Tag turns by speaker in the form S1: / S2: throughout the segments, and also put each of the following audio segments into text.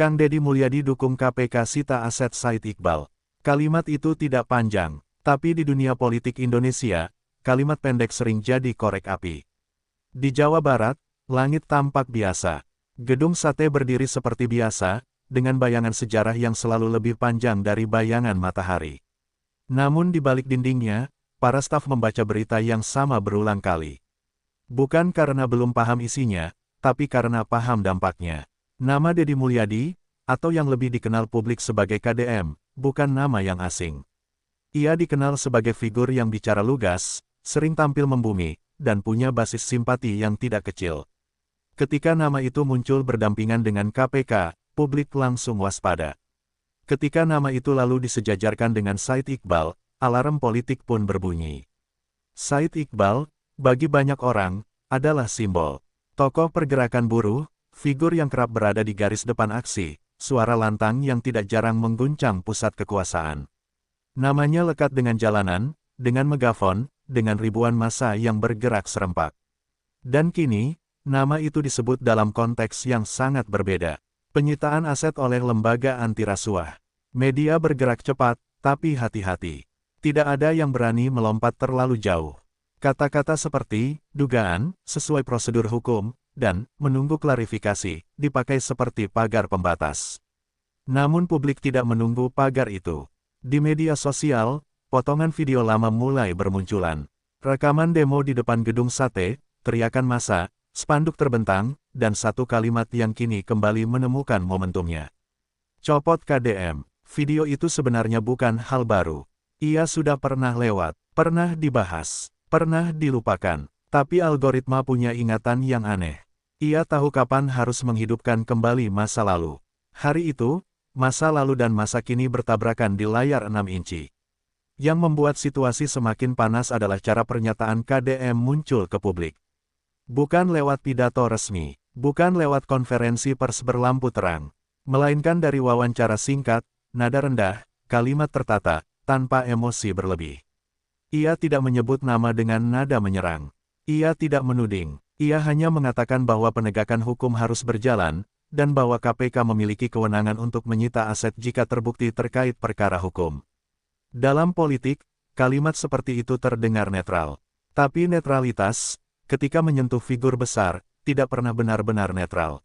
S1: Kang Deddy Mulyadi dukung KPK sita aset Said Iqbal. Kalimat itu tidak panjang, tapi di dunia politik Indonesia, kalimat pendek sering jadi korek api. Di Jawa Barat, langit tampak biasa. Gedung Sate berdiri seperti biasa, dengan bayangan sejarah yang selalu lebih panjang dari bayangan matahari. Namun di balik dindingnya, para staf membaca berita yang sama berulang kali. Bukan karena belum paham isinya, tapi karena paham dampaknya. Nama Deddy Mulyadi, atau yang lebih dikenal publik sebagai KDM, bukan nama yang asing. Ia dikenal sebagai figur yang bicara lugas, sering tampil membumi, dan punya basis simpati yang tidak kecil. Ketika nama itu muncul berdampingan dengan KPK, publik langsung waspada. Ketika nama itu lalu disejajarkan dengan Said Iqbal, alarm politik pun berbunyi. Said Iqbal, bagi banyak orang, adalah simbol. Tokoh pergerakan buruh, figur yang kerap berada di garis depan aksi, suara lantang yang tidak jarang mengguncang pusat kekuasaan. Namanya lekat dengan jalanan, dengan megafon, dengan ribuan massa yang bergerak serempak. Dan kini, nama itu disebut dalam konteks yang sangat berbeda. Penyitaan aset oleh lembaga anti rasuah. Media bergerak cepat, tapi hati-hati. Tidak ada yang berani melompat terlalu jauh. Kata-kata seperti, dugaan, sesuai prosedur hukum, dan menunggu klarifikasi, dipakai seperti pagar pembatas. Namun publik tidak menunggu pagar itu. Di media sosial, potongan video lama mulai bermunculan. Rekaman demo di depan gedung Sate, teriakan massa, spanduk terbentang, dan satu kalimat yang kini kembali menemukan momentumnya. Copot KDM. Video itu sebenarnya bukan hal baru. Ia sudah pernah lewat, pernah dibahas, pernah dilupakan. Tapi algoritma punya ingatan yang aneh. Ia tahu kapan harus menghidupkan kembali masa lalu. Hari itu, masa lalu dan masa kini bertabrakan di layar 6 inci. Yang membuat situasi semakin panas adalah cara pernyataan KDM muncul ke publik. Bukan lewat pidato resmi, bukan lewat konferensi pers berlampu terang, melainkan dari wawancara singkat, nada rendah, kalimat tertata, tanpa emosi berlebih. Ia tidak menyebut nama dengan nada menyerang. Ia tidak menuding. Ia hanya mengatakan bahwa penegakan hukum harus berjalan, dan bahwa KPK memiliki kewenangan untuk menyita aset jika terbukti terkait perkara hukum. Dalam politik, kalimat seperti itu terdengar netral. Tapi netralitas, ketika menyentuh figur besar, tidak pernah benar-benar netral.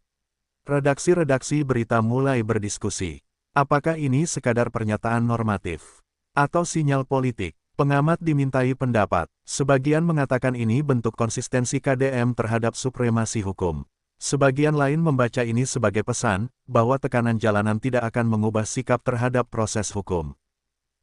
S1: Redaksi-redaksi berita mulai berdiskusi. Apakah ini sekadar pernyataan normatif? Atau sinyal politik? Pengamat dimintai pendapat. Sebagian mengatakan ini bentuk konsistensi KDM terhadap supremasi hukum. Sebagian lain membaca ini sebagai pesan, bahwa tekanan jalanan tidak akan mengubah sikap terhadap proses hukum.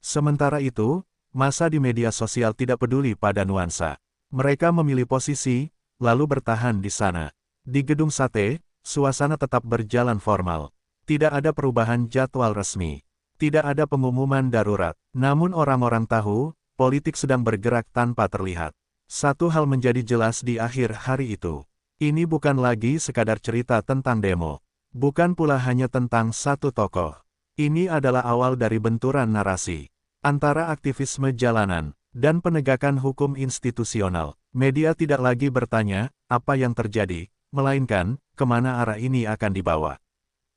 S1: Sementara itu, massa di media sosial tidak peduli pada nuansa. Mereka memilih posisi, lalu bertahan di sana. Di gedung Sate, suasana tetap berjalan formal. Tidak ada perubahan jadwal resmi. Tidak ada pengumuman darurat. Namun orang-orang tahu, politik sedang bergerak tanpa terlihat. Satu hal menjadi jelas di akhir hari itu. Ini bukan lagi sekadar cerita tentang demo. Bukan pula hanya tentang satu tokoh. Ini adalah awal dari benturan narasi antara aktivisme jalanan dan penegakan hukum institusional. Media tidak lagi bertanya, apa yang terjadi, melainkan, kemana arah ini akan dibawa.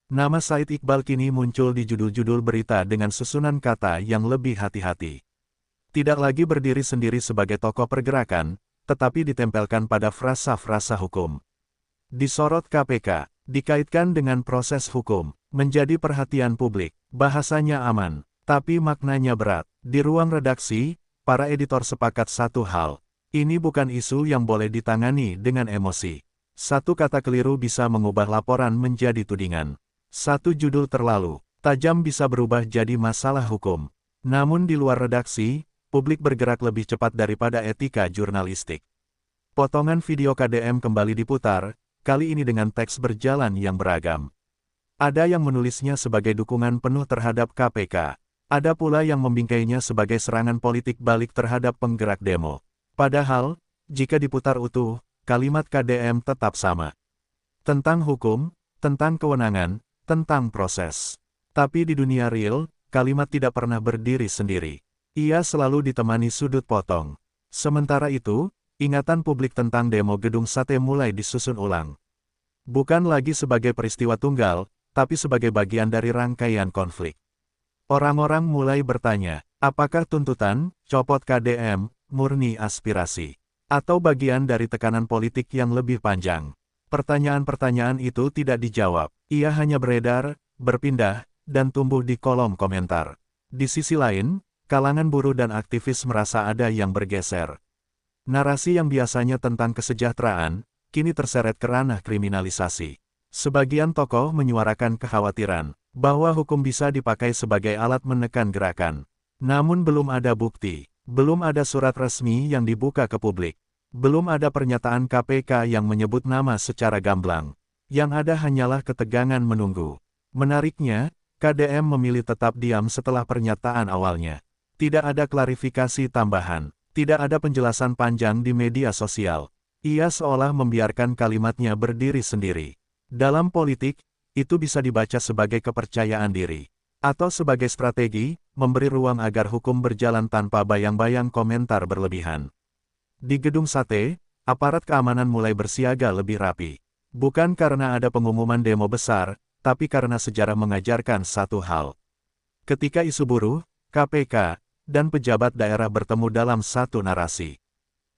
S1: Nama Said Iqbal kini muncul di judul-judul berita dengan susunan kata yang lebih hati-hati. Tidak lagi berdiri sendiri sebagai tokoh pergerakan, tetapi ditempelkan pada frasa-frasa hukum. Disorot KPK, dikaitkan dengan proses hukum, menjadi perhatian publik, bahasanya aman, tapi maknanya berat. Di ruang redaksi, para editor sepakat satu hal. Ini bukan isu yang boleh ditangani dengan emosi. Satu kata keliru bisa mengubah laporan menjadi tudingan. Satu judul terlalu tajam bisa berubah jadi masalah hukum. Namun di luar redaksi, publik bergerak lebih cepat daripada etika jurnalistik. Potongan video KDM kembali diputar, kali ini dengan teks berjalan yang beragam. Ada yang menulisnya sebagai dukungan penuh terhadap KPK. Ada pula yang membingkainya sebagai serangan politik balik terhadap penggerak demo. Padahal, jika diputar utuh, kalimat KDM tetap sama. Tentang hukum, tentang kewenangan, tentang proses. Tapi di dunia real, kalimat tidak pernah berdiri sendiri. Ia selalu ditemani sudut potong. Sementara itu, ingatan publik tentang demo gedung Sate mulai disusun ulang. Bukan lagi sebagai peristiwa tunggal, tapi sebagai bagian dari rangkaian konflik. Orang-orang mulai bertanya, apakah tuntutan, copot KDM, murni aspirasi, atau bagian dari tekanan politik yang lebih panjang? Pertanyaan-pertanyaan itu tidak dijawab, ia hanya beredar, berpindah, dan tumbuh di kolom komentar. Di sisi lain, kalangan buruh dan aktivis merasa ada yang bergeser. Narasi yang biasanya tentang kesejahteraan, kini terseret ke ranah kriminalisasi. Sebagian tokoh menyuarakan kekhawatiran bahwa hukum bisa dipakai sebagai alat menekan gerakan. Namun belum ada bukti, belum ada surat resmi yang dibuka ke publik. Belum ada pernyataan KPK yang menyebut nama secara gamblang. Yang ada hanyalah ketegangan menunggu. Menariknya, KDM memilih tetap diam setelah pernyataan awalnya. Tidak ada klarifikasi tambahan. Tidak ada penjelasan panjang di media sosial. Ia seolah membiarkan kalimatnya berdiri sendiri. Dalam politik, itu bisa dibaca sebagai kepercayaan diri. Atau sebagai strategi, memberi ruang agar hukum berjalan tanpa bayang-bayang komentar berlebihan. Di Gedung Sate, aparat keamanan mulai bersiaga lebih rapi. Bukan karena ada pengumuman demo besar, tapi karena sejarah mengajarkan satu hal. Ketika isu buruh, KPK, dan pejabat daerah bertemu dalam satu narasi,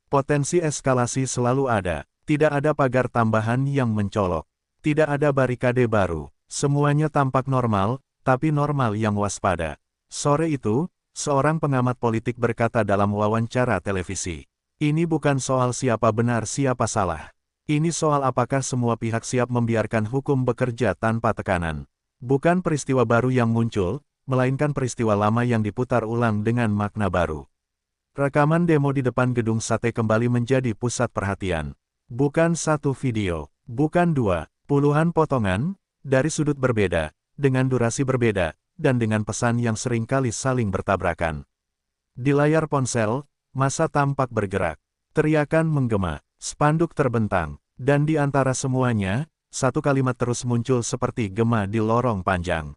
S1: potensi eskalasi selalu ada. Tidak ada pagar tambahan yang mencolok. Tidak ada barikade baru. Semuanya tampak normal, tapi normal yang waspada. Sore itu, seorang pengamat politik berkata dalam wawancara televisi, "Ini bukan soal siapa benar siapa salah. Ini soal apakah semua pihak siap membiarkan hukum bekerja tanpa tekanan. Bukan peristiwa baru yang muncul, melainkan peristiwa lama yang diputar ulang dengan makna baru." Rekaman demo di depan Gedung Sate kembali menjadi pusat perhatian. Bukan satu video, bukan dua, puluhan potongan, dari sudut berbeda, dengan durasi berbeda, dan dengan pesan yang seringkali saling bertabrakan. Di layar ponsel, massa tampak bergerak. Teriakan menggema, spanduk terbentang, dan di antara semuanya, satu kalimat terus muncul seperti gema di lorong panjang.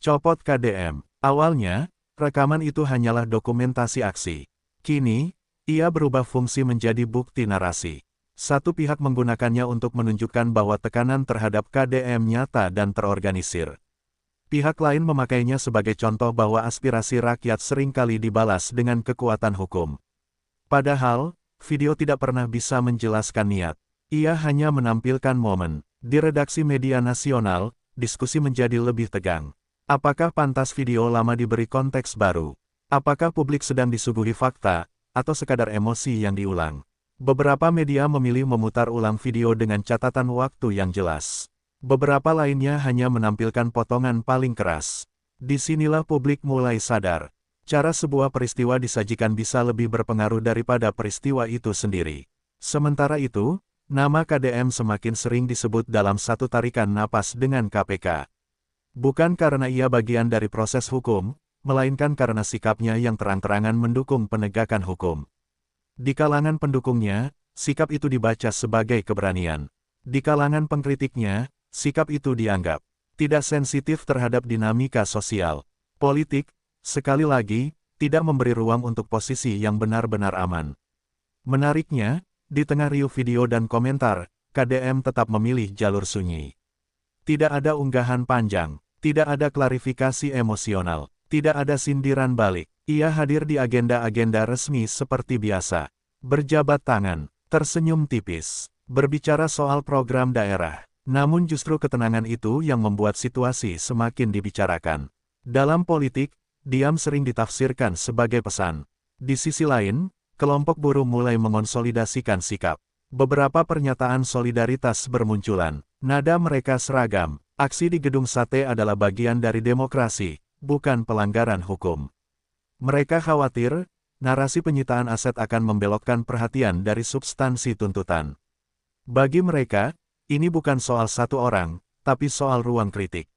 S1: Copot KDM. Awalnya, rekaman itu hanyalah dokumentasi aksi. Kini, ia berubah fungsi menjadi bukti narasi. Satu pihak menggunakannya untuk menunjukkan bahwa tekanan terhadap KDM nyata dan terorganisir. Pihak lain memakainya sebagai contoh bahwa aspirasi rakyat seringkali dibalas dengan kekuatan hukum. Padahal, video tidak pernah bisa menjelaskan niat. Ia hanya menampilkan momen. Di redaksi media nasional, diskusi menjadi lebih tegang. Apakah pantas video lama diberi konteks baru? Apakah publik sedang disuguhi fakta, atau sekadar emosi yang diulang? Beberapa media memilih memutar ulang video dengan catatan waktu yang jelas. Beberapa lainnya hanya menampilkan potongan paling keras. Disinilah publik mulai sadar. Cara sebuah peristiwa disajikan bisa lebih berpengaruh daripada peristiwa itu sendiri. Sementara itu, nama KDM semakin sering disebut dalam satu tarikan napas dengan KPK. Bukan karena ia bagian dari proses hukum, melainkan karena sikapnya yang terang-terangan mendukung penegakan hukum. Di kalangan pendukungnya, sikap itu dibaca sebagai keberanian. Di kalangan pengkritiknya, sikap itu dianggap tidak sensitif terhadap dinamika sosial. Politik, sekali lagi, tidak memberi ruang untuk posisi yang benar-benar aman. Menariknya, di tengah riuh video dan komentar, KDM tetap memilih jalur sunyi. Tidak ada unggahan panjang, tidak ada klarifikasi emosional, tidak ada sindiran balik. Ia hadir di agenda-agenda resmi seperti biasa. Berjabat tangan, tersenyum tipis, berbicara soal program daerah. Namun justru ketenangan itu yang membuat situasi semakin dibicarakan. Dalam politik, diam sering ditafsirkan sebagai pesan. Di sisi lain, kelompok buruh mulai mengonsolidasikan sikap. Beberapa pernyataan solidaritas bermunculan. Nada mereka seragam. Aksi di Gedung Sate adalah bagian dari demokrasi, bukan pelanggaran hukum. Mereka khawatir, narasi penyitaan aset akan membelokkan perhatian dari substansi tuntutan. Bagi mereka, ini bukan soal satu orang, tapi soal ruang kritik.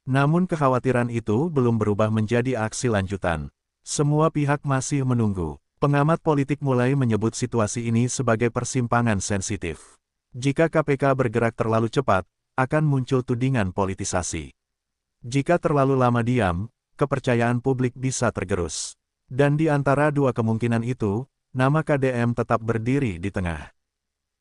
S1: Namun kekhawatiran itu belum berubah menjadi aksi lanjutan. Semua pihak masih menunggu. Pengamat politik mulai menyebut situasi ini sebagai persimpangan sensitif. Jika KPK bergerak terlalu cepat, akan muncul tudingan politisasi. Jika terlalu lama diam, kepercayaan publik bisa tergerus. Dan di antara dua kemungkinan itu, nama KDM tetap berdiri di tengah.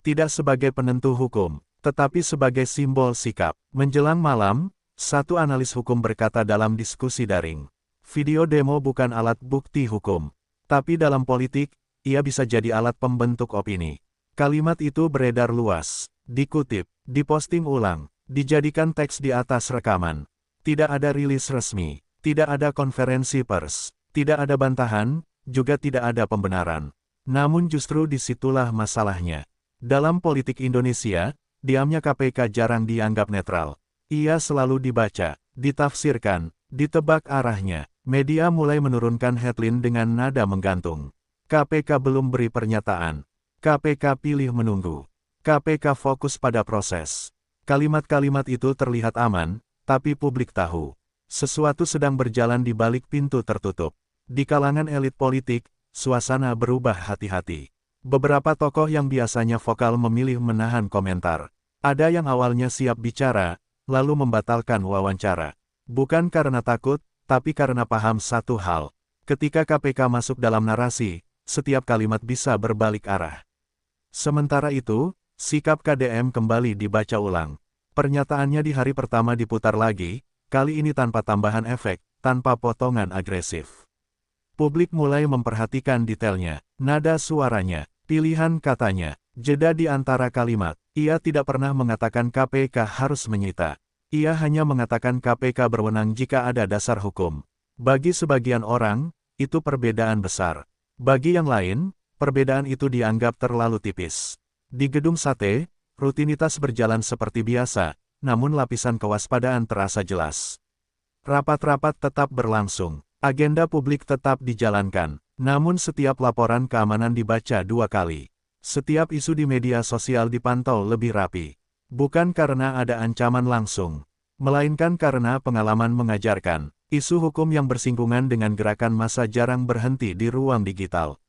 S1: Tidak sebagai penentu hukum, tetapi sebagai simbol sikap. Menjelang malam, Satu analis hukum berkata dalam diskusi daring. Video demo bukan alat bukti hukum. Tapi dalam politik, ia bisa jadi alat pembentuk opini. Kalimat itu beredar luas, dikutip, diposting ulang, dijadikan teks di atas rekaman. Tidak ada rilis resmi, tidak ada konferensi pers, tidak ada bantahan, juga tidak ada pembenaran. Namun justru disitulah masalahnya. Dalam politik Indonesia, diamnya KPK jarang dianggap netral. Ia selalu dibaca, ditafsirkan, ditebak arahnya. Media mulai menurunkan headline dengan nada menggantung. KPK belum beri pernyataan. KPK pilih menunggu. KPK fokus pada proses. Kalimat-kalimat itu terlihat aman, tapi publik tahu. Sesuatu sedang berjalan di balik pintu tertutup. Di kalangan elit politik, suasana berubah hati-hati. Beberapa tokoh yang biasanya vokal memilih menahan komentar. Ada yang awalnya siap bicara, lalu membatalkan wawancara. Bukan karena takut, tapi karena paham satu hal. Ketika KPK masuk dalam narasi, setiap kalimat bisa berbalik arah. Sementara itu, sikap KDM kembali dibaca ulang. Pernyataannya di hari pertama diputar lagi, kali ini tanpa tambahan efek, tanpa potongan agresif. Publik mulai memperhatikan detailnya, nada suaranya, pilihan katanya, jeda di antara kalimat. Ia tidak pernah mengatakan KPK harus menyita. Ia hanya mengatakan KPK berwenang jika ada dasar hukum. Bagi sebagian orang, itu perbedaan besar. Bagi yang lain, perbedaan itu dianggap terlalu tipis. Di Gedung Sate, rutinitas berjalan seperti biasa, namun lapisan kewaspadaan terasa jelas. Rapat-rapat tetap berlangsung, agenda publik tetap dijalankan, namun setiap laporan keamanan dibaca 2 kali. Setiap isu di media sosial dipantau lebih rapi. Bukan karena ada ancaman langsung, melainkan karena pengalaman mengajarkan, isu hukum yang bersinggungan dengan gerakan massa jarang berhenti di ruang digital.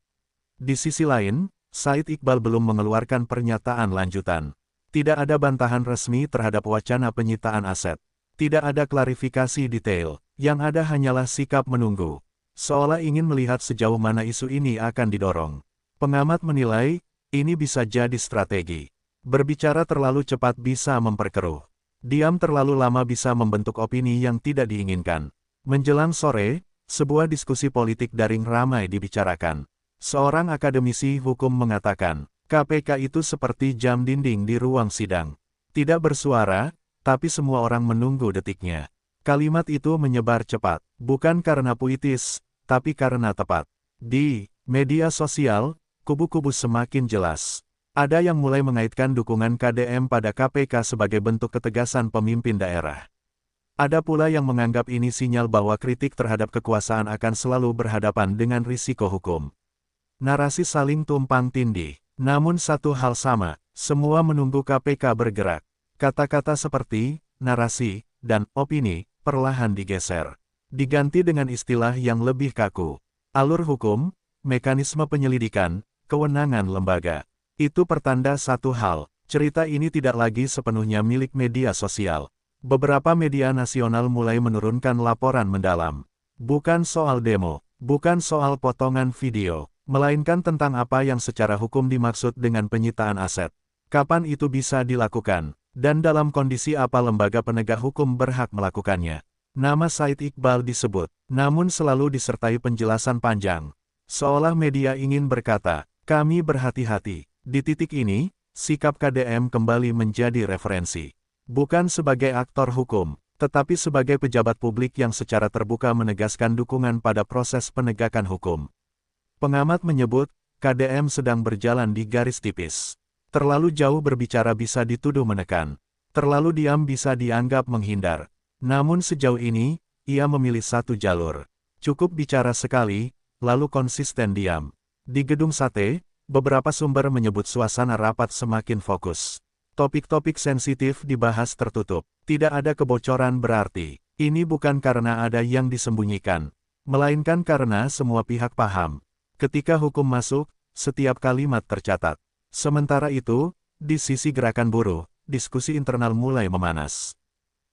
S1: Di sisi lain, Said Iqbal belum mengeluarkan pernyataan lanjutan. Tidak ada bantahan resmi terhadap wacana penyitaan aset. Tidak ada klarifikasi detail, yang ada hanyalah sikap menunggu. Seolah ingin melihat sejauh mana isu ini akan didorong. Pengamat menilai, ini bisa jadi strategi. Berbicara terlalu cepat bisa memperkeruh. Diam terlalu lama bisa membentuk opini yang tidak diinginkan. Menjelang sore, sebuah diskusi politik daring ramai dibicarakan. Seorang akademisi hukum mengatakan, KPK itu seperti jam dinding di ruang sidang. Tidak bersuara, tapi semua orang menunggu detiknya. Kalimat itu menyebar cepat, bukan karena puitis, tapi karena tepat. Di media sosial, kubu-kubu semakin jelas. Ada yang mulai mengaitkan dukungan KDM pada KPK sebagai bentuk ketegasan pemimpin daerah. Ada pula yang menganggap ini sinyal bahwa kritik terhadap kekuasaan akan selalu berhadapan dengan risiko hukum. Narasi saling tumpang tindih, namun satu hal sama, semua menunggu KPK bergerak. Kata-kata seperti narasi dan opini perlahan digeser, diganti dengan istilah yang lebih kaku. Alur hukum, mekanisme penyelidikan, kewenangan lembaga. Itu pertanda satu hal, cerita ini tidak lagi sepenuhnya milik media sosial. Beberapa media nasional mulai menurunkan laporan mendalam. Bukan soal demo, bukan soal potongan video, melainkan tentang apa yang secara hukum dimaksud dengan penyitaan aset. Kapan itu bisa dilakukan, dan dalam kondisi apa lembaga penegak hukum berhak melakukannya. Nama Said Iqbal disebut, namun selalu disertai penjelasan panjang. Seolah media ingin berkata, kami berhati-hati. Di titik ini, sikap KDM kembali menjadi referensi. Bukan sebagai aktor hukum, tetapi sebagai pejabat publik yang secara terbuka menegaskan dukungan pada proses penegakan hukum. Pengamat menyebut, KDM sedang berjalan di garis tipis. Terlalu jauh berbicara bisa dituduh menekan. Terlalu diam bisa dianggap menghindar. Namun sejauh ini, ia memilih satu jalur. Cukup bicara sekali, lalu konsisten diam. Di Gedung Sate, beberapa sumber menyebut suasana rapat semakin fokus. Topik-topik sensitif dibahas tertutup. Tidak ada kebocoran berarti. Ini bukan karena ada yang disembunyikan, melainkan karena semua pihak paham. Ketika hukum masuk, setiap kalimat tercatat. Sementara itu, di sisi gerakan buruh, diskusi internal mulai memanas.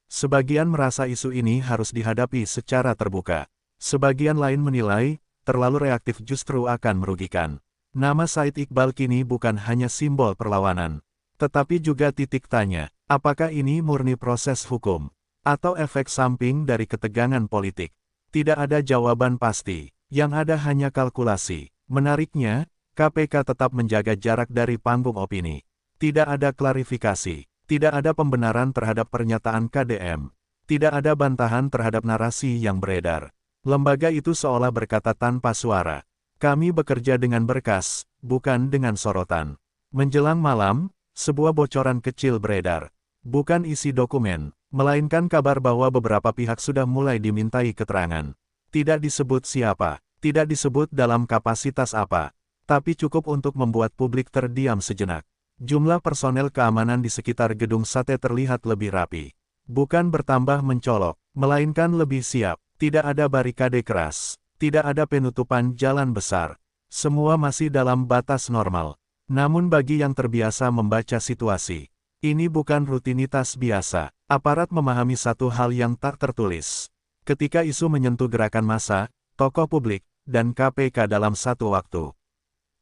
S1: Sebagian merasa isu ini harus dihadapi secara terbuka. Sebagian lain menilai, terlalu reaktif justru akan merugikan. Nama Said Iqbal kini bukan hanya simbol perlawanan, tetapi juga titik tanya, apakah ini murni proses hukum? Atau efek samping dari ketegangan politik? Tidak ada jawaban pasti, yang ada hanya kalkulasi. Menariknya, KPK tetap menjaga jarak dari panggung opini. Tidak ada klarifikasi, tidak ada pembenaran terhadap pernyataan KDM, tidak ada bantahan terhadap narasi yang beredar. Lembaga itu seolah berkata tanpa suara. Kami bekerja dengan berkas, bukan dengan sorotan. Menjelang malam, sebuah bocoran kecil beredar. Bukan isi dokumen, melainkan kabar bahwa beberapa pihak sudah mulai dimintai keterangan. Tidak disebut siapa, tidak disebut dalam kapasitas apa, tapi cukup untuk membuat publik terdiam sejenak. Jumlah personel keamanan di sekitar gedung sate terlihat lebih rapi. Bukan bertambah mencolok, melainkan lebih siap. Tidak ada barikade keras, tidak ada penutupan jalan besar. Semua masih dalam batas normal. Namun bagi yang terbiasa membaca situasi, ini bukan rutinitas biasa. Aparat memahami satu hal yang tak tertulis. Ketika isu menyentuh gerakan massa, tokoh publik, dan KPK dalam satu waktu,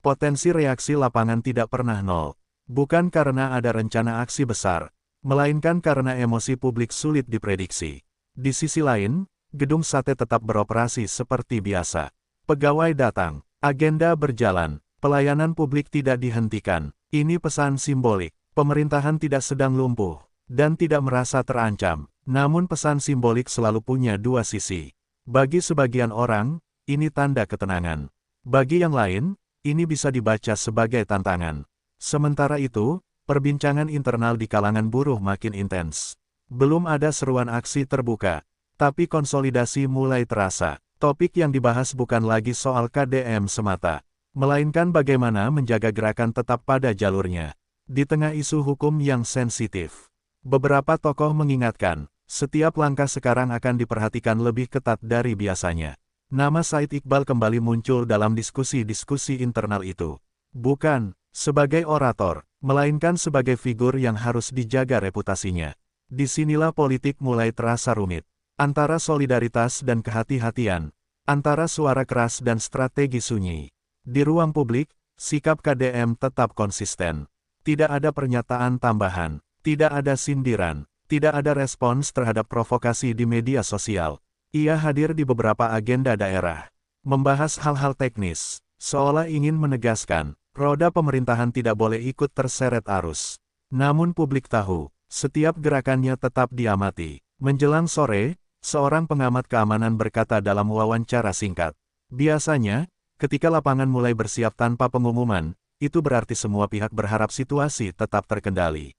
S1: potensi reaksi lapangan tidak pernah nol. Bukan karena ada rencana aksi besar, melainkan karena emosi publik sulit diprediksi. Di sisi lain, gedung sate tetap beroperasi seperti biasa. Pegawai datang, agenda berjalan, pelayanan publik tidak dihentikan. Ini pesan simbolik. Pemerintahan tidak sedang lumpuh, dan tidak merasa terancam. Namun pesan simbolik selalu punya dua sisi. Bagi sebagian orang, ini tanda ketenangan. Bagi yang lain, ini bisa dibaca sebagai tantangan. Sementara itu, perbincangan internal di kalangan buruh makin intens. Belum ada seruan aksi terbuka, tapi konsolidasi mulai terasa. Topik yang dibahas bukan lagi soal KDM semata, melainkan bagaimana menjaga gerakan tetap pada jalurnya. Di tengah isu hukum yang sensitif, beberapa tokoh mengingatkan, setiap langkah sekarang akan diperhatikan lebih ketat dari biasanya. Nama Said Iqbal kembali muncul dalam diskusi-diskusi internal itu. Bukan sebagai orator, melainkan sebagai figur yang harus dijaga reputasinya. Disinilah politik mulai terasa rumit. Antara solidaritas dan kehati-hatian, antara suara keras dan strategi sunyi. Di ruang publik, sikap KDM tetap konsisten. Tidak ada pernyataan tambahan, tidak ada sindiran, tidak ada respons terhadap provokasi di media sosial. Ia hadir di beberapa agenda daerah, membahas hal-hal teknis, seolah ingin menegaskan, roda pemerintahan tidak boleh ikut terseret arus. Namun publik tahu, setiap gerakannya tetap diamati. Menjelang sore, seorang pengamat keamanan berkata dalam wawancara singkat, biasanya, ketika lapangan mulai bersiap tanpa pengumuman, itu berarti semua pihak berharap situasi tetap terkendali.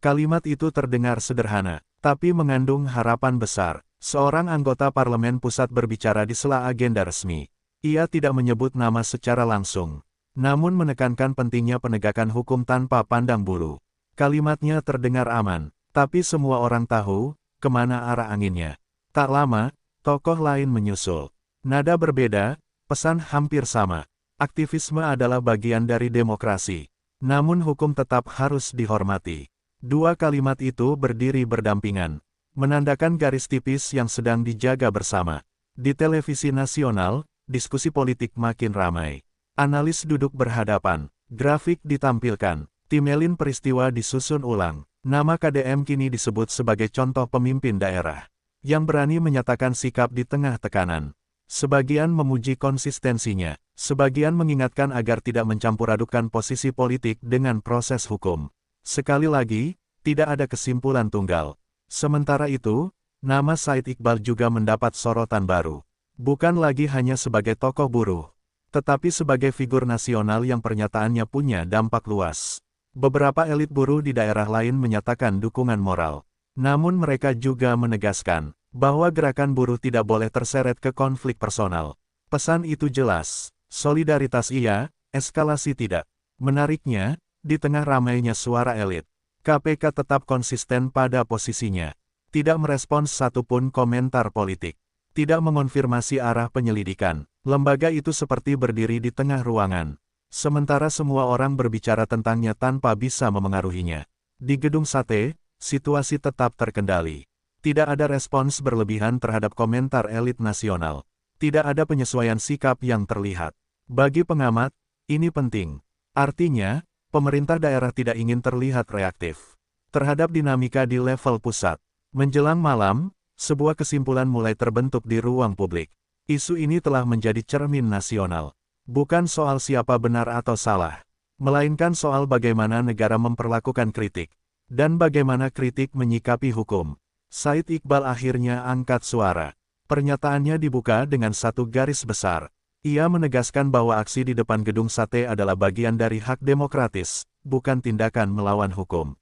S1: Kalimat itu terdengar sederhana, tapi mengandung harapan besar. Seorang anggota parlemen pusat berbicara di sela agenda resmi. Ia tidak menyebut nama secara langsung, namun menekankan pentingnya penegakan hukum tanpa pandang bulu. Kalimatnya terdengar aman, tapi semua orang tahu kemana arah anginnya. Tak lama, tokoh lain menyusul. Nada berbeda, pesan hampir sama. Aktivisme adalah bagian dari demokrasi, namun hukum tetap harus dihormati. Dua kalimat itu berdiri berdampingan, menandakan garis tipis yang sedang dijaga bersama. Di televisi nasional, diskusi politik makin ramai. Analis duduk berhadapan, grafik ditampilkan, timeline peristiwa disusun ulang. Nama KDM kini disebut sebagai contoh pemimpin daerah yang berani menyatakan sikap di tengah tekanan. Sebagian memuji konsistensinya, sebagian mengingatkan agar tidak mencampur adukan posisi politik dengan proses hukum. Sekali lagi, tidak ada kesimpulan tunggal. Sementara itu, nama Said Iqbal juga mendapat sorotan baru. Bukan lagi hanya sebagai tokoh buruh, tetapi sebagai figur nasional yang pernyataannya punya dampak luas. Beberapa elit buruh di daerah lain menyatakan dukungan moral. Namun mereka juga menegaskan bahwa gerakan buruh tidak boleh terseret ke konflik personal. Pesan itu jelas, solidaritas iya, eskalasi tidak. Menariknya, di tengah ramainya suara elit, KPK tetap konsisten pada posisinya. Tidak merespons satupun komentar politik. Tidak mengonfirmasi arah penyelidikan. Lembaga itu seperti berdiri di tengah ruangan. Sementara semua orang berbicara tentangnya tanpa bisa memengaruhinya. Di gedung sate, situasi tetap terkendali. Tidak ada respons berlebihan terhadap komentar elit nasional. Tidak ada penyesuaian sikap yang terlihat. Bagi pengamat, ini penting. Artinya, pemerintah daerah tidak ingin terlihat reaktif terhadap dinamika di level pusat. Menjelang malam, sebuah kesimpulan mulai terbentuk di ruang publik. Isu ini telah menjadi cermin nasional. Bukan soal siapa benar atau salah, melainkan soal bagaimana negara memperlakukan kritik, dan bagaimana kritik menyikapi hukum. Said Iqbal akhirnya angkat suara. Pernyataannya dibuka dengan satu garis besar. Ia menegaskan bahwa aksi di depan gedung sate adalah bagian dari hak demokratis, bukan tindakan melawan hukum.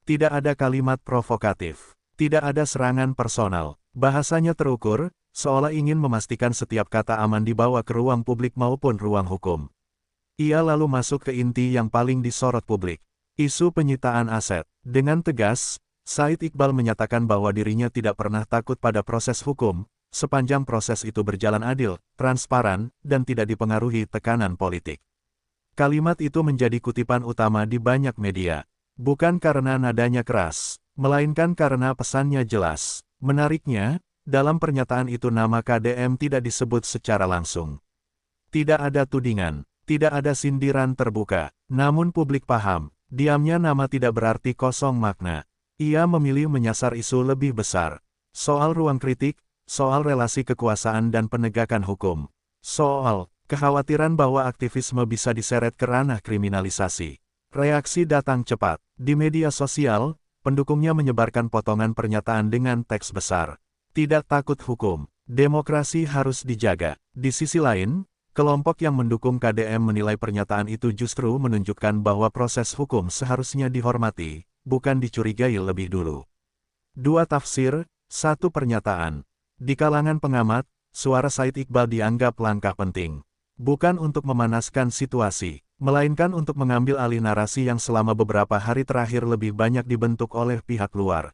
S1: Tidak ada kalimat provokatif. Tidak ada serangan personal. Bahasanya terukur, seolah ingin memastikan setiap kata aman dibawa ke ruang publik maupun ruang hukum. Ia lalu masuk ke inti yang paling disorot publik. Isu penyitaan aset. Dengan tegas, Said Iqbal menyatakan bahwa dirinya tidak pernah takut pada proses hukum, sepanjang proses itu berjalan adil, transparan, dan tidak dipengaruhi tekanan politik. Kalimat itu menjadi kutipan utama di banyak media. Bukan karena nadanya keras, melainkan karena pesannya jelas. Menariknya, dalam pernyataan itu nama KDM tidak disebut secara langsung. Tidak ada tudingan, tidak ada sindiran terbuka, namun publik paham, diamnya nama tidak berarti kosong makna. Ia memilih menyasar isu lebih besar. Soal ruang kritik, soal relasi kekuasaan dan penegakan hukum. Soal kekhawatiran bahwa aktivisme bisa diseret ke ranah kriminalisasi. Reaksi datang cepat. Di media sosial, pendukungnya menyebarkan potongan pernyataan dengan teks besar. Tidak takut hukum. Demokrasi harus dijaga. Di sisi lain, kelompok yang mendukung KDM menilai pernyataan itu justru menunjukkan bahwa proses hukum seharusnya dihormati, bukan dicurigai lebih dulu. Dua tafsir, satu pernyataan. Di kalangan pengamat, suara Said Iqbal dianggap langkah penting. Bukan untuk memanaskan situasi, melainkan untuk mengambil alih narasi yang selama beberapa hari terakhir lebih banyak dibentuk oleh pihak luar.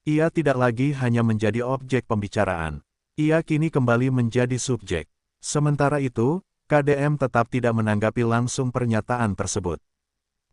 S1: Ia tidak lagi hanya menjadi objek pembicaraan. Ia kini kembali menjadi subjek. Sementara itu, KDM tetap tidak menanggapi langsung pernyataan tersebut.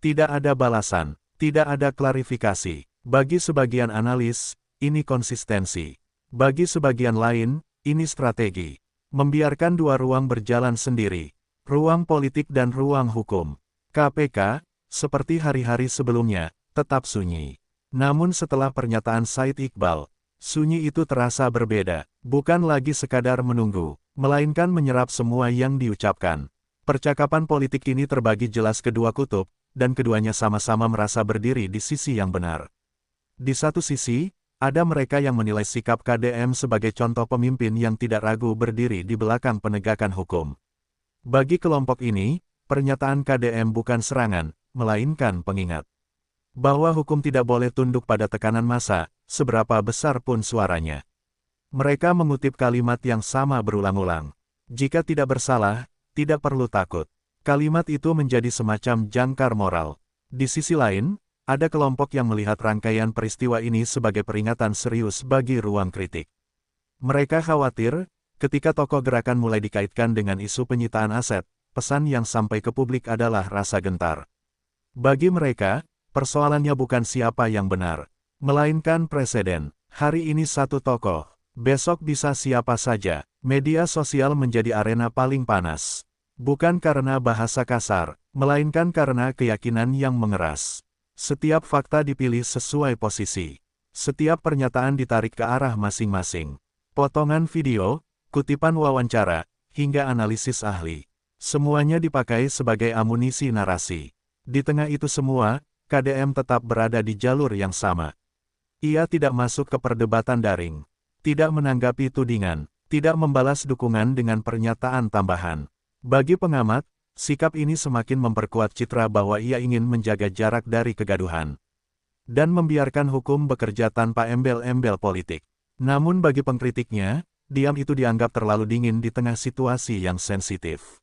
S1: Tidak ada balasan, tidak ada klarifikasi. Bagi sebagian analis, ini konsistensi. Bagi sebagian lain, ini strategi. Membiarkan dua ruang berjalan sendiri. Ruang politik dan ruang hukum. KPK, seperti hari-hari sebelumnya, tetap sunyi. Namun setelah pernyataan Said Iqbal, sunyi itu terasa berbeda. Bukan lagi sekadar menunggu, melainkan menyerap semua yang diucapkan. Percakapan politik ini terbagi jelas kedua kutub, dan keduanya sama-sama merasa berdiri di sisi yang benar. Di satu sisi, ada mereka yang menilai sikap KDM sebagai contoh pemimpin yang tidak ragu berdiri di belakang penegakan hukum. Bagi kelompok ini, pernyataan KDM bukan serangan, melainkan pengingat bahwa hukum tidak boleh tunduk pada tekanan massa, seberapa besar pun suaranya. Mereka mengutip kalimat yang sama berulang-ulang. Jika tidak bersalah, tidak perlu takut. Kalimat itu menjadi semacam jangkar moral. Di sisi lain, ada kelompok yang melihat rangkaian peristiwa ini sebagai peringatan serius bagi ruang kritik. Mereka khawatir, ketika tokoh gerakan mulai dikaitkan dengan isu penyitaan aset, pesan yang sampai ke publik adalah rasa gentar. Bagi mereka, persoalannya bukan siapa yang benar, melainkan presiden. Hari ini satu tokoh, besok bisa siapa saja. Media sosial menjadi arena paling panas. Bukan karena bahasa kasar, melainkan karena keyakinan yang mengeras. Setiap fakta dipilih sesuai posisi. Setiap pernyataan ditarik ke arah masing-masing. Potongan video, kutipan wawancara, hingga analisis ahli. Semuanya dipakai sebagai amunisi narasi. Di tengah itu semua, KDM tetap berada di jalur yang sama. Ia tidak masuk ke perdebatan daring. Tidak menanggapi tudingan. Tidak membalas dukungan dengan pernyataan tambahan. Bagi pengamat, sikap ini semakin memperkuat citra bahwa ia ingin menjaga jarak dari kegaduhan dan membiarkan hukum bekerja tanpa embel-embel politik. Namun bagi pengkritiknya, diam itu dianggap terlalu dingin di tengah situasi yang sensitif.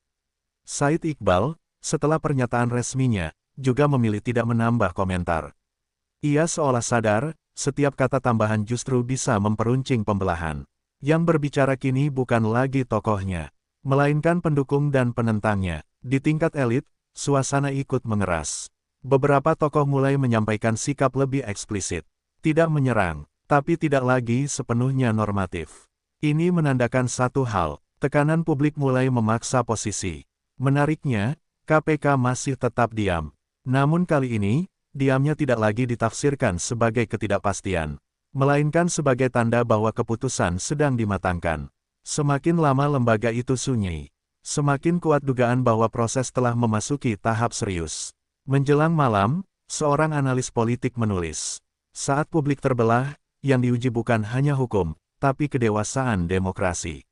S1: Said Iqbal, setelah pernyataan resminya, juga memilih tidak menambah komentar. Ia seolah sadar, setiap kata tambahan justru bisa memperuncing pembelahan. Yang berbicara kini bukan lagi tokohnya, melainkan pendukung dan penentangnya. Di tingkat elit, suasana ikut mengeras. Beberapa tokoh mulai menyampaikan sikap lebih eksplisit. Tidak menyerang, tapi tidak lagi sepenuhnya normatif. Ini menandakan satu hal, tekanan publik mulai memaksa posisi. Menariknya, KPK masih tetap diam. Namun kali ini, diamnya tidak lagi ditafsirkan sebagai ketidakpastian. melainkan sebagai tanda bahwa keputusan sedang dimatangkan. Semakin lama lembaga itu sunyi, semakin kuat dugaan bahwa proses telah memasuki tahap serius. Menjelang malam, seorang analis politik menulis, "Saat publik terbelah, yang diuji bukan hanya hukum, tapi kedewasaan demokrasi."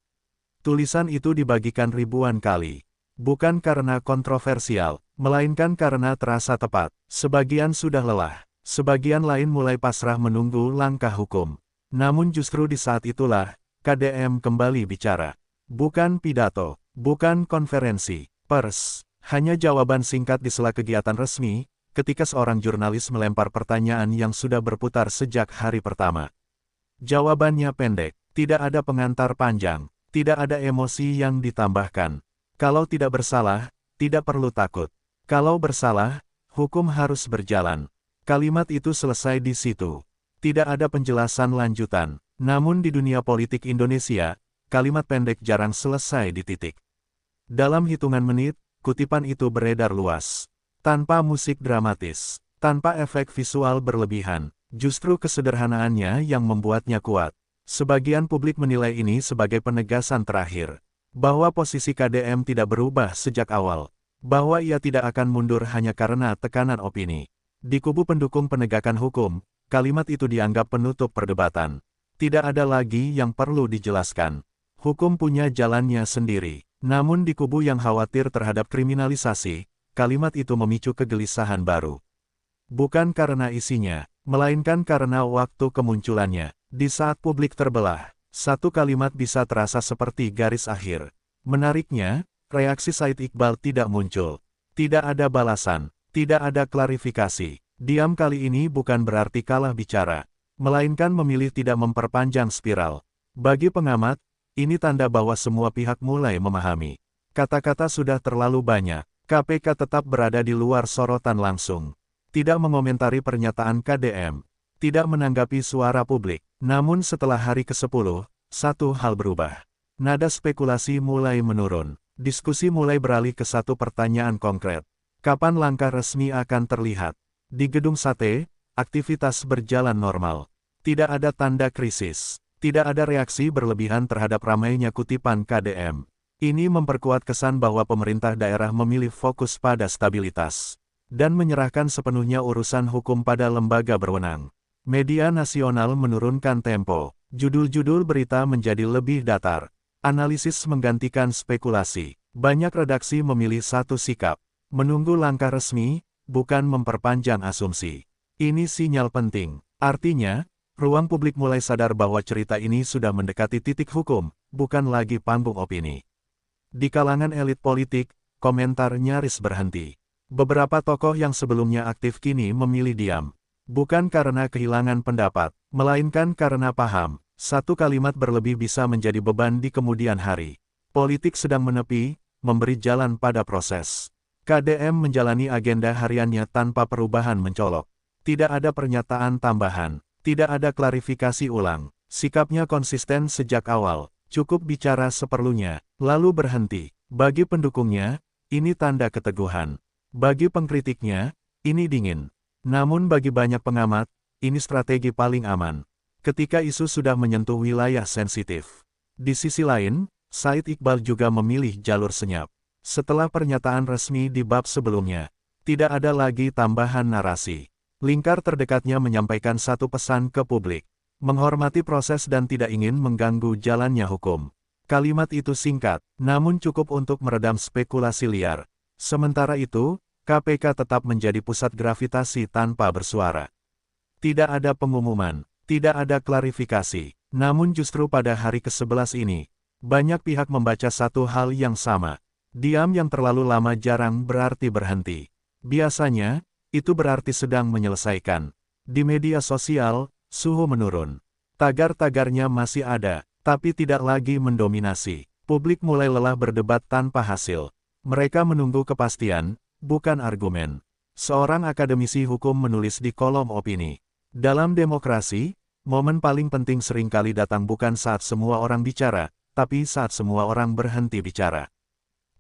S1: Tulisan itu dibagikan ribuan kali. Bukan karena kontroversial, melainkan karena terasa tepat. Sebagian sudah lelah, sebagian lain mulai pasrah menunggu langkah hukum. Namun justru di saat itulah, KDM kembali bicara. Bukan pidato, bukan konferensi pers, hanya jawaban singkat di sela kegiatan resmi, ketika seorang jurnalis melempar pertanyaan yang sudah berputar sejak hari pertama. Jawabannya pendek, tidak ada pengantar panjang, tidak ada emosi yang ditambahkan. Kalau tidak bersalah, tidak perlu takut. Kalau bersalah, hukum harus berjalan. Kalimat itu selesai di situ. Tidak ada penjelasan lanjutan. Namun di dunia politik Indonesia, kalimat pendek jarang selesai di titik. Dalam hitungan menit, kutipan itu beredar luas. Tanpa musik dramatis, tanpa efek visual berlebihan, justru kesederhanaannya yang membuatnya kuat. Sebagian publik menilai ini sebagai penegasan terakhir, bahwa posisi KDM tidak berubah sejak awal, bahwa ia tidak akan mundur hanya karena tekanan opini. Di kubu pendukung penegakan hukum, kalimat itu dianggap penutup perdebatan. Tidak ada lagi yang perlu dijelaskan. Hukum punya jalannya sendiri. Namun di kubu yang khawatir terhadap kriminalisasi, kalimat itu memicu kegelisahan baru. Bukan karena isinya, melainkan karena waktu kemunculannya. Di saat publik terbelah, satu kalimat bisa terasa seperti garis akhir. Menariknya, reaksi Said Iqbal tidak muncul. Tidak ada balasan, tidak ada klarifikasi. Diam kali ini bukan berarti kalah bicara, melainkan memilih tidak memperpanjang spiral. Bagi pengamat, ini tanda bahwa semua pihak mulai memahami. Kata-kata sudah terlalu banyak, KPK tetap berada di luar sorotan langsung. Tidak mengomentari pernyataan KDM, tidak menanggapi suara publik. Namun setelah hari ke-10, satu hal berubah. Nada spekulasi mulai menurun. Diskusi mulai beralih ke satu pertanyaan konkret. Kapan langkah resmi akan terlihat? Di Gedung Sate, aktivitas berjalan normal. Tidak ada tanda krisis. Tidak ada reaksi berlebihan terhadap ramainya kutipan KDM. Ini memperkuat kesan bahwa pemerintah daerah memilih fokus pada stabilitas dan menyerahkan sepenuhnya urusan hukum pada lembaga berwenang. Media nasional menurunkan tempo. Judul-judul berita menjadi lebih datar. Analisis menggantikan spekulasi. Banyak redaksi memilih satu sikap. Menunggu langkah resmi, bukan memperpanjang asumsi. Ini sinyal penting. Artinya, ruang publik mulai sadar bahwa cerita ini sudah mendekati titik hukum, bukan lagi panggung opini. Di kalangan elit politik, komentar nyaris berhenti. Beberapa tokoh yang sebelumnya aktif kini memilih diam. Bukan karena kehilangan pendapat, melainkan karena paham, satu kalimat berlebih bisa menjadi beban di kemudian hari. Politik sedang menepi, memberi jalan pada proses. KDM menjalani agenda hariannya tanpa perubahan mencolok. Tidak ada pernyataan tambahan, tidak ada klarifikasi ulang. Sikapnya konsisten sejak awal, cukup bicara seperlunya, lalu berhenti. Bagi pendukungnya, ini tanda keteguhan. Bagi pengkritiknya, ini dingin. Namun bagi banyak pengamat, ini strategi paling aman. Ketika isu sudah menyentuh wilayah sensitif. Di sisi lain, Said Iqbal juga memilih jalur senyap. Setelah pernyataan resmi di bab sebelumnya, tidak ada lagi tambahan narasi. Lingkar terdekatnya menyampaikan satu pesan ke publik. Menghormati proses dan tidak ingin mengganggu jalannya hukum. Kalimat itu singkat, namun cukup untuk meredam spekulasi liar. Sementara itu, KPK tetap menjadi pusat gravitasi tanpa bersuara. Tidak ada pengumuman, tidak ada klarifikasi. Namun justru pada hari ke-11 ini, banyak pihak membaca satu hal yang sama. Diam yang terlalu lama jarang berarti berhenti. Biasanya, itu berarti sedang menyelesaikan. Di media sosial, suhu menurun. Tagar-tagarnya masih ada, tapi tidak lagi mendominasi. Publik mulai lelah berdebat tanpa hasil. Mereka menunggu kepastian, bukan argumen. Seorang akademisi hukum menulis di kolom opini. Dalam demokrasi, momen paling penting seringkali datang bukan saat semua orang bicara, tapi saat semua orang berhenti bicara.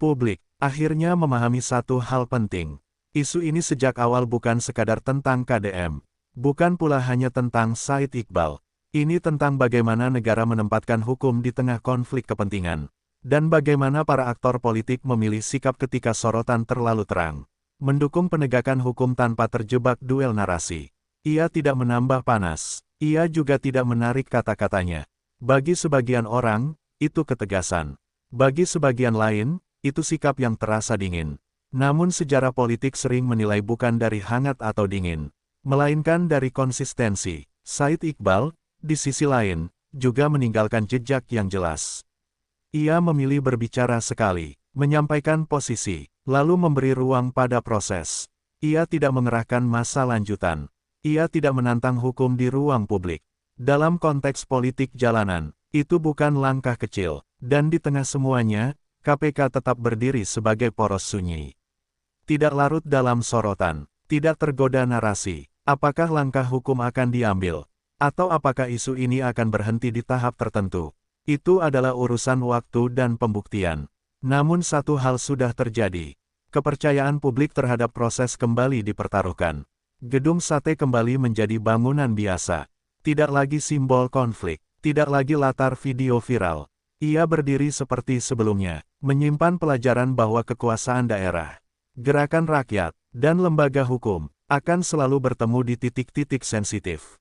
S1: Publik akhirnya memahami satu hal penting. Isu ini sejak awal bukan sekadar tentang KDM. Bukan pula hanya tentang Said Iqbal. Ini tentang bagaimana negara menempatkan hukum di tengah konflik kepentingan. Dan bagaimana para aktor politik memilih sikap ketika sorotan terlalu terang. Mendukung penegakan hukum tanpa terjebak duel narasi. Ia tidak menambah panas. Ia juga tidak menarik kata-katanya. Bagi sebagian orang, itu ketegasan. Bagi sebagian lain, itu sikap yang terasa dingin. Namun sejarah politik sering menilai bukan dari hangat atau dingin, melainkan dari konsistensi. Said Iqbal, di sisi lain, juga meninggalkan jejak yang jelas. Ia memilih berbicara sekali, menyampaikan posisi, lalu memberi ruang pada proses. Ia tidak mengerahkan massa lanjutan. Ia tidak menantang hukum di ruang publik. Dalam konteks politik jalanan, itu bukan langkah kecil, dan di tengah semuanya, KPK tetap berdiri sebagai poros sunyi. Tidak larut dalam sorotan, tidak tergoda narasi. Apakah langkah hukum akan diambil? Atau apakah isu ini akan berhenti di tahap tertentu? Itu adalah urusan waktu dan pembuktian. Namun satu hal sudah terjadi. Kepercayaan publik terhadap proses kembali dipertaruhkan. Gedung Sate kembali menjadi bangunan biasa. Tidak lagi simbol konflik. Tidak lagi latar video viral. Ia berdiri seperti sebelumnya, menyimpan pelajaran bahwa kekuasaan daerah, gerakan rakyat, dan lembaga hukum akan selalu bertemu di titik-titik sensitif.